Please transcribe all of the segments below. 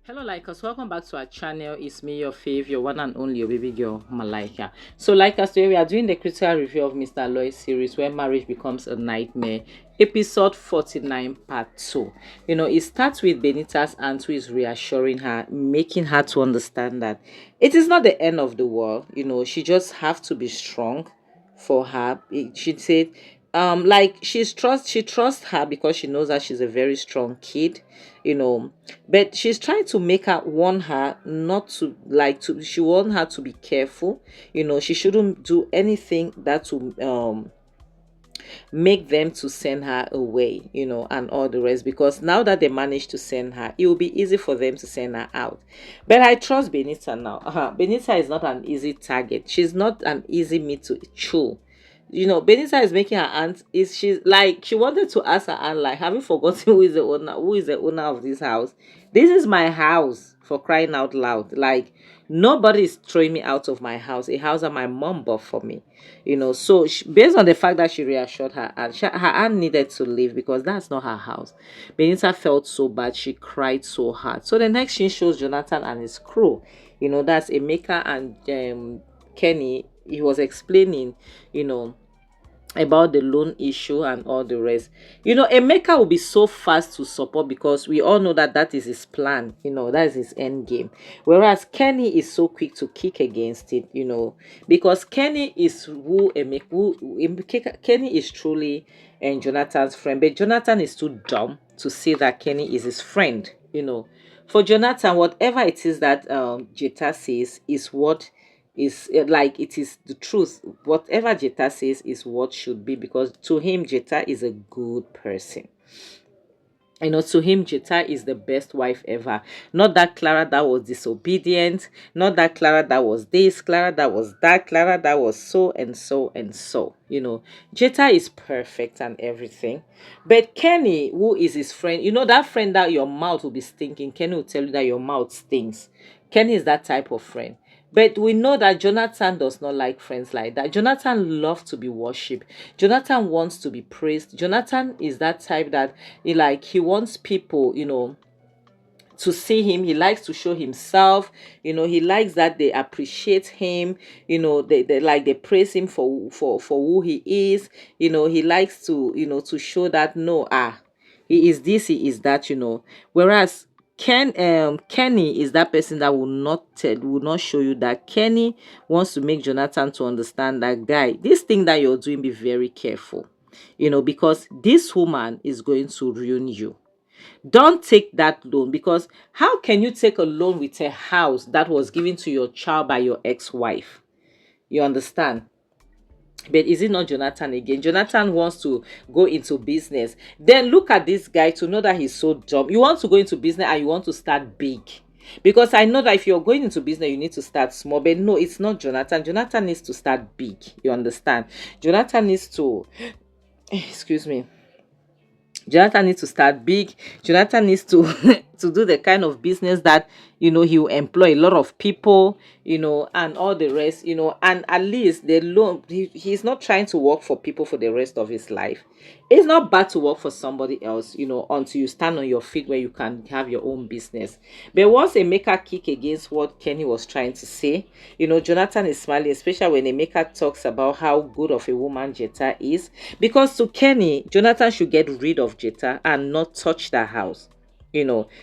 Hello, likers. Welcome back to our channel. It's me, your fave, your one and only, your baby girl, Malika. So, like us today, we are doing the critical review of Mr. Aloy series, Where Marriage Becomes a Nightmare, episode 49, part 2. It starts with Benita's aunt who is reassuring her, making her to understand that it is not the end of the world. She just have to be strong for her. She said, like she trusts her because she knows that she's a very strong kid, you know but she's trying to make her warn her not to, she want her to be careful. She shouldn't do anything that will make them to send her away, and all the rest, because now that they managed to send her, it will be easy for them to send her out. But I trust Benita now. Benita is not an easy target. She's not an easy meat to chew. Benita is making her aunt, is she like, she wanted to ask her aunt, like, have you forgotten who is the owner of this house? This is my house, for crying out loud. Like, nobody is throwing me out of my house, a house that my mom bought for me. So based on the fact that she reassured her aunt, her aunt needed to leave because that's not her house. Benita felt so bad, she cried so hard. So the next scene shows Jonathan and his crew. That's Emeka and Kenny. He was explaining, you know about the loan issue and all the rest. Emeka will be so fast to support because we all know that that is his plan. That is his end game. Whereas Kenny is so quick to kick against it. Because Kenny is Kenny is truly and Jonathan's friend, but Jonathan is too dumb to say that Kenny is his friend. For Jonathan, whatever it is that Jeta says is what is like, it is the truth. Whatever Jeta says is what should be, because to him Jeta is a good person. To him Jeta is the best wife ever. Not that Clara that was disobedient, not that Clara that was this, Clara that was that, Clara that was so and so and so. Jeta is perfect and everything. But Kenny, who is his friend, that friend that your mouth will be stinking, Kenny will tell you that your mouth stinks. Kenny is that type of friend. But we know that Jonathan does not like friends like that. Jonathan loves to be worshipped. Jonathan wants to be praised. Jonathan is that type that he wants people, to see him. He likes to show himself. He likes that they appreciate him. They praise him for who he is. He likes to show that, no, he is this, he is that. Whereas Kenny is that person that will not show you that. Kenny wants to make Jonathan to understand that, guy, this thing that you're doing, be very careful. Because this woman is going to ruin you. Don't take that loan, because how can you take a loan with a house that was given to your child by your ex-wife? You understand? But is it not Jonathan again? Jonathan wants to go into business. Then look at this guy to know that he's so dumb. You want to go into business and you want to start big. Because I know that if you're going into business, you need to start small. But no, it's not Jonathan. Jonathan needs to start big. You understand? Jonathan needs to excuse me. Jonathan needs to start big. Jonathan needs to to do the kind of business that he will employ a lot of people, and all the rest, and at least the loan, he's not trying to work for people for the rest of his life. It's not bad to work for somebody else, until you stand on your feet where you can have your own business. But once a maker kick against what Kenny was trying to say, Jonathan is smiling, especially when a maker talks about how good of a woman Jetta is. Because to Kenny, Jonathan should get rid of Jetta and not touch that house.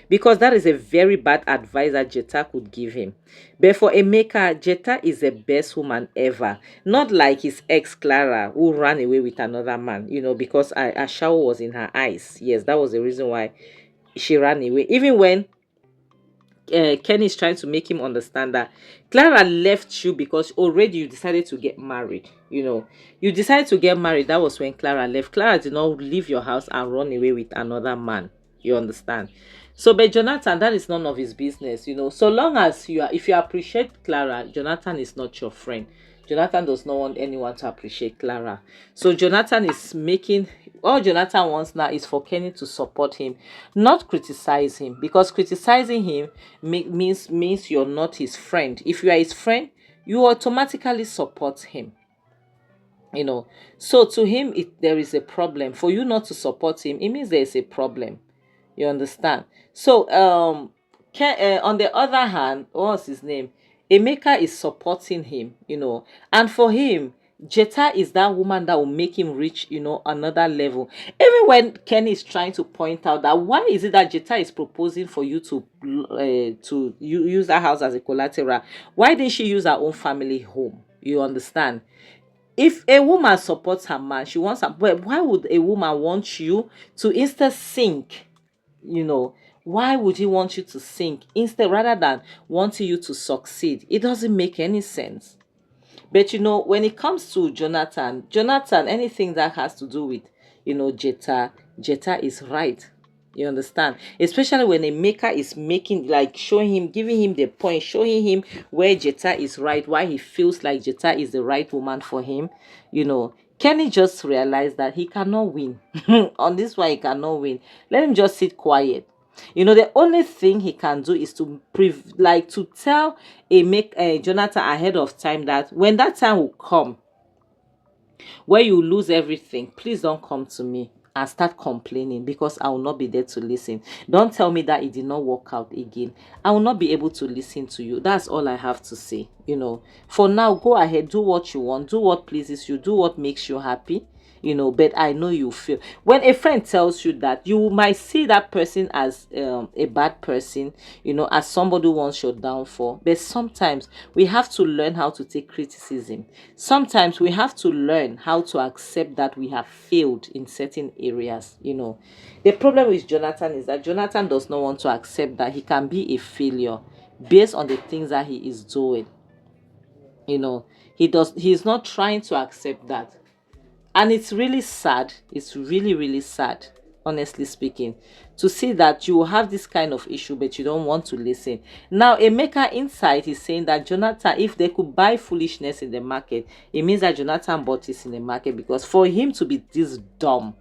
Because that is a very bad advice that Jetta could give him. But for Emeka, Jetta is the best woman ever. Not like his ex Clara, who ran away with another man, because a shower was in her eyes. Yes, that was the reason why she ran away. Even when Kenny is trying to make him understand that Clara left you because already you decided to get married. You decided to get married. That was when Clara left. Clara did not leave your house and run away with another man. You understand? So, but Jonathan, that is none of his business. So long as if you appreciate Clara, Jonathan is not your friend. Jonathan does not want anyone to appreciate Clara. So Jonathan is making, all Jonathan wants now is for Kenny to support him, not criticize him, because criticizing him means you're not his friend. If you are his friend, you automatically support him. So to him, there is a problem. For you not to support him, it means there is a problem. You understand? So On the other hand, what's his name? Emeka is supporting him, and for him, Jetta is that woman that will make him reach, another level. Even when Kenny is trying to point out that why is it that Jetta is proposing for you to use that house as a collateral? Why didn't she use her own family home? You understand? If a woman supports her man, she wants her, but why would a woman want you to instead sink? you know why would he want you to sink instead rather than wanting you to succeed? It doesn't make any sense. But when it comes to Jonathan, anything that has to do with, Jetta is right. You understand? Especially when a maker is making, like, showing him, giving him the point, showing him where Jetta is right, why he feels like Jetta is the right woman for him. Kenny just realized that he cannot win. On this one, he cannot win. Let him just sit quiet. The only thing he can do is to to tell Jonathan ahead of time that when that time will come where you lose everything, please don't come to me and start complaining, because I will not be there to listen. Don't tell me that it did not work out again. I will not be able to listen to you. That's all I have to say. For now, go ahead, do what you want, do what pleases you, do what makes you happy. But I know you feel when a friend tells you that, you might see that person as a bad person, as somebody who wants your downfall. But sometimes we have to learn how to take criticism. Sometimes we have to learn how to accept that we have failed in certain areas. The problem with Jonathan is that Jonathan does not want to accept that he can be a failure based on the things that he is doing. He's not trying to accept that. And it's really sad. It's really, really sad, honestly speaking, to see that you have this kind of issue, but you don't want to listen. Now, a maker inside is saying that Jonathan, if they could buy foolishness in the market, it means that Jonathan bought this in the market, because for him to be this dumb,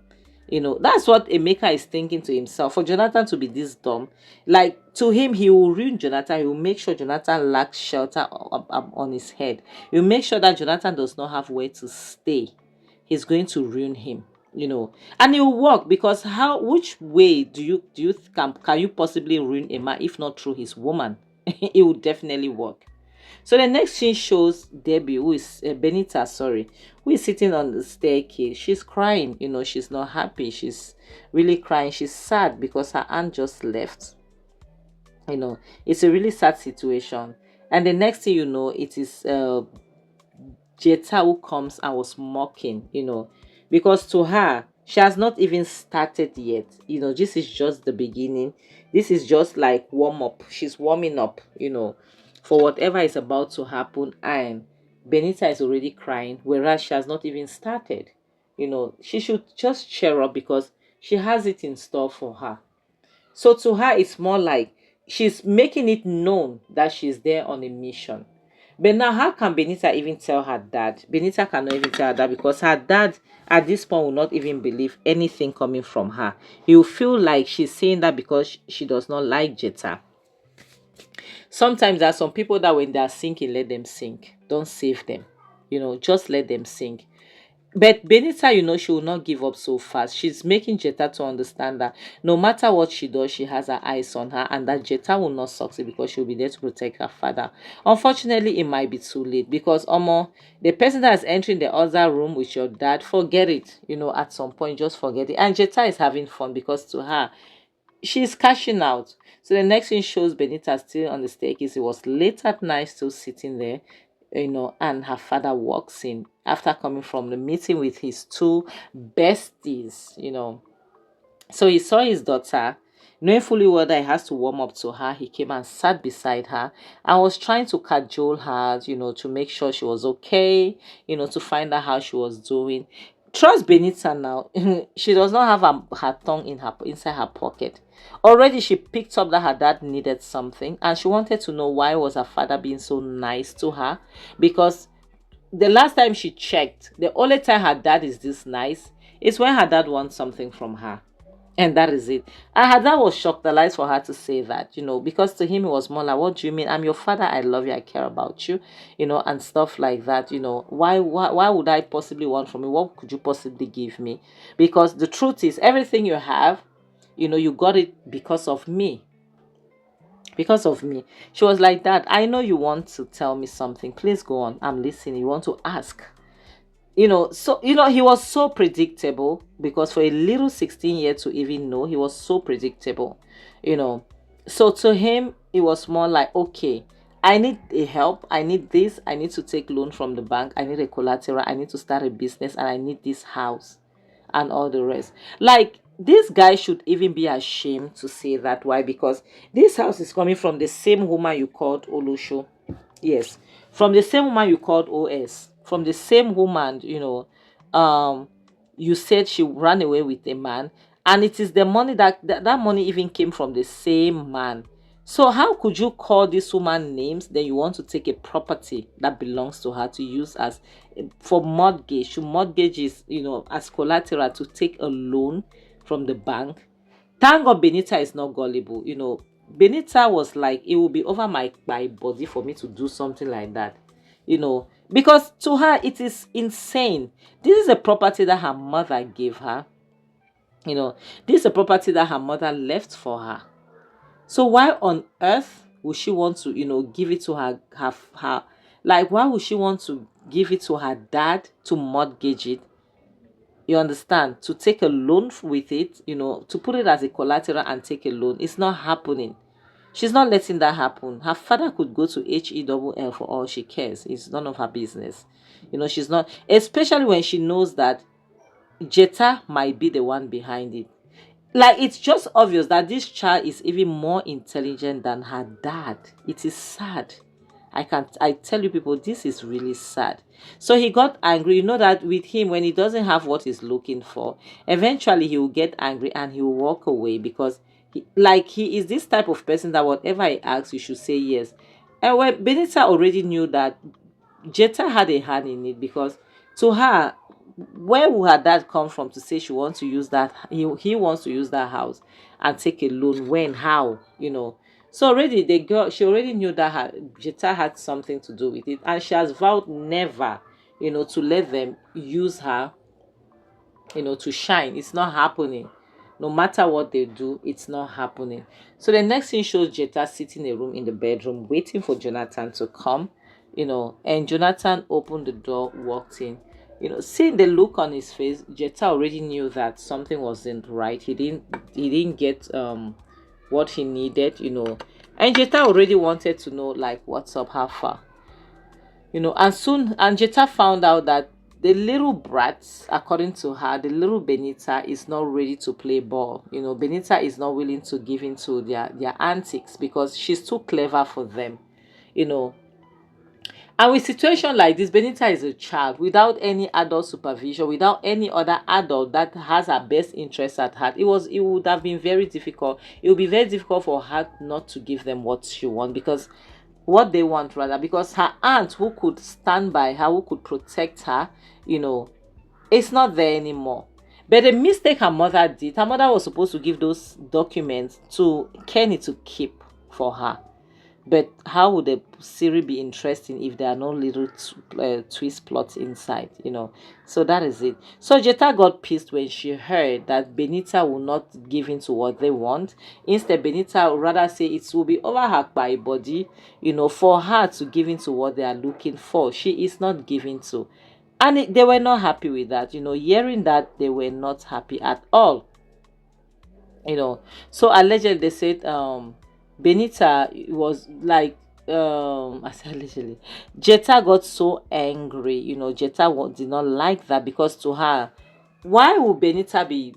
that's what a maker is thinking to himself. For Jonathan to be this dumb, like, to him, he will ruin Jonathan. He will make sure Jonathan lacks shelter on his head. He will make sure that Jonathan does not have where to stay. He's going to ruin him, and it will work, because which way can you possibly ruin a man if not through his woman? It will definitely work. So the next scene shows Debbie, who is Benita, sorry, who is sitting on the staircase. She's crying. She's not happy. She's really crying. She's sad because her aunt just left. It's a really sad situation. And the next thing you know, it is Jetta who comes and was mocking, because to her, she has not even started yet. This is just the beginning. This is just like warm up. She's warming up, for whatever is about to happen. And Benita is already crying, whereas she has not even started. She should just cheer up, because she has it in store for her. So to her, it's more like she's making it known that she's there on a mission. But now, how can Benita even tell her dad? Benita cannot even tell her dad, because her dad at this point will not even believe anything coming from her. He will feel like she's saying that because she does not like Jetta. Sometimes there are some people that when they are sinking, let them sink. Don't save them. Just let them sink. But Benita, she will not give up so fast. She's making Jetta to understand that no matter what she does, she has her eyes on her, and that Jetta will not succeed because she'll be there to protect her father. Unfortunately, it might be too late, because the person that is entering the other room with your dad, forget it. At some point, just forget it. And Jetta is having fun, because to her, she's cashing out. So the next thing shows Benita still on the staircase. It was late at night, still sitting there, and her father walks in after coming from the meeting with his two besties. So he saw his daughter, knowing fully well that he has to warm up to her. He came and sat beside her and was trying to cajole her, to make sure she was okay, to find out how she was doing. Trust Benita now. She does not have her tongue inside her pocket. Already she picked up that her dad needed something, and she wanted to know why was her father being so nice to her, because the last time she checked, the only time her dad is this nice is when her dad wants something from her. And that is it. And her dad was shocked, realized for her to say that, because to him it was more like, what do you mean? I'm your father, I love you, I care about you, and stuff like that. Why would I possibly want from you? What could you possibly give me? Because the truth is, everything you have, you got it because of me. because of me. She was like, Dad, I know you want to tell me something. Please go on. I'm listening. You want to ask. So he was so predictable, because for a little 16-year to even know, he was so predictable. you know so to him it was more like, okay, I need a help, I need this, I need to take loan from the bank, I need a collateral, I need to start a business, and I need this house and all the rest. Like, this guy should even be ashamed to say that. Why? Because this house is coming from the same woman you called Olusho. Yes, from the same woman you called OS, from the same woman, you said she ran away with a man, and it is the money that money even came from the same man. So how could you call this woman names, then you want to take a property that belongs to her to use as for mortgage? To mortgage is, as collateral to take a loan from the bank. Thank God Benita is not gullible. Benita was like, it will be over my body for me to do something like that. Because to her it is insane. This is a property that her mother gave her. This is a property that her mother left for her. So why on earth would she want to, give it to her, like, why would she want to give it to her dad to mortgage it? You understand? To take a loan with it, to put it as a collateral and take a loan. It's not happening. She's not letting that happen. Her father could go to HELL for all she cares. It's none of her business. She's not, especially when she knows that Jetta might be the one behind it. Like, it's just obvious that this child is even more intelligent than her dad. It is sad. I tell you people, this is really sad. So he got angry. You know that with him, when he doesn't have what he's looking for, eventually he will get angry and he will walk away, because he is this type of person that whatever he asks, you should say yes. And when Benita already knew that Jetta had a hand in it, because to her, where would her dad come from to say she wants to use that, he wants to use that house and take a loan? When? How? So already the girl, she already knew that her Jetta had something to do with it, and she has vowed never, to let them use her, to shine. It's not happening. No matter what they do, it's not happening. So the next thing shows Jetta sitting in a room in the bedroom waiting for Jonathan to come, and Jonathan opened the door, walked in. Seeing the look on his face, Jetta already knew that something wasn't right. He didn't get what he needed, and Jetta already wanted to know, like, what's up, how far. And Jetta found out that the little brat, according to her, the little Benita is not ready to play ball. Benita is not willing to give into their antics, because she's too clever for them. you know and with situation like this, Benita is a child without any adult supervision, without any other adult that has her best interest at heart. It would have been very difficult. It would be very difficult for her not to give them what she wants, because what they want, rather, because her aunt, who could stand by her, who could protect her, it's not there anymore. But the mistake her mother did, her mother was supposed to give those documents to Kenny to keep for her. But how would the series be interesting if there are no little twist plots inside, So that is it. So Jetta got pissed when she heard that Benita will not give in to what they want. Instead, Benita would rather say it will be over her by body, for her to give in to what they are looking for. She is not giving to. And they were not happy with that. Hearing that, they were not happy at all. So allegedly they said Benita was like, I said allegedly, Jetta got so angry. Jetta did not like that, because to her, why would Benita be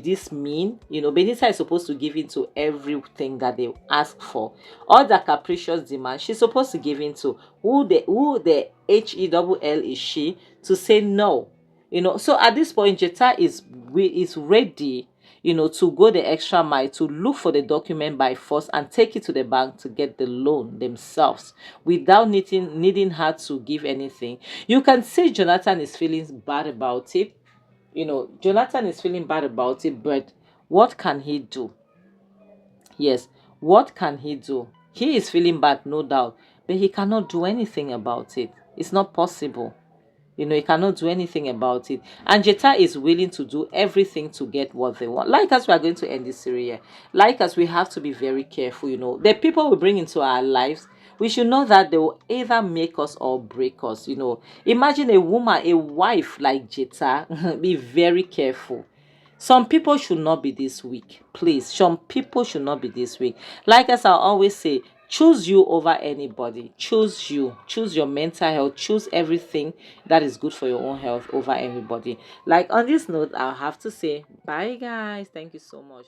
this mean? Benita is supposed to give in to everything that they ask for. All the capricious demands, she's supposed to give in to. Who the HELL is she to say no? So at this point, Jetta is ready, to go the extra mile to look for the document by force and take it to the bank to get the loan themselves, without needing her to give anything. You can see Jonathan is feeling bad about it. Jonathan is feeling bad about it, but what can he do? Yes, what can he do? He is feeling bad, no doubt, but he cannot do anything about it. It's not possible. You cannot do anything about it. And Jeta is willing to do everything to get what they want. Like us, we are going to end this series here. Like us, we have to be very careful. The people we bring into our lives, we should know that they will either make us or break us. Imagine a woman, a wife like Jeta. Be very careful. Some people should not be this weak. Please, some people should not be this weak. Like as I always say, choose you over anybody. Choose you. Choose your mental health. Choose everything that is good for your own health over everybody. Like on this note, I'll have to say bye, guys. Thank you so much.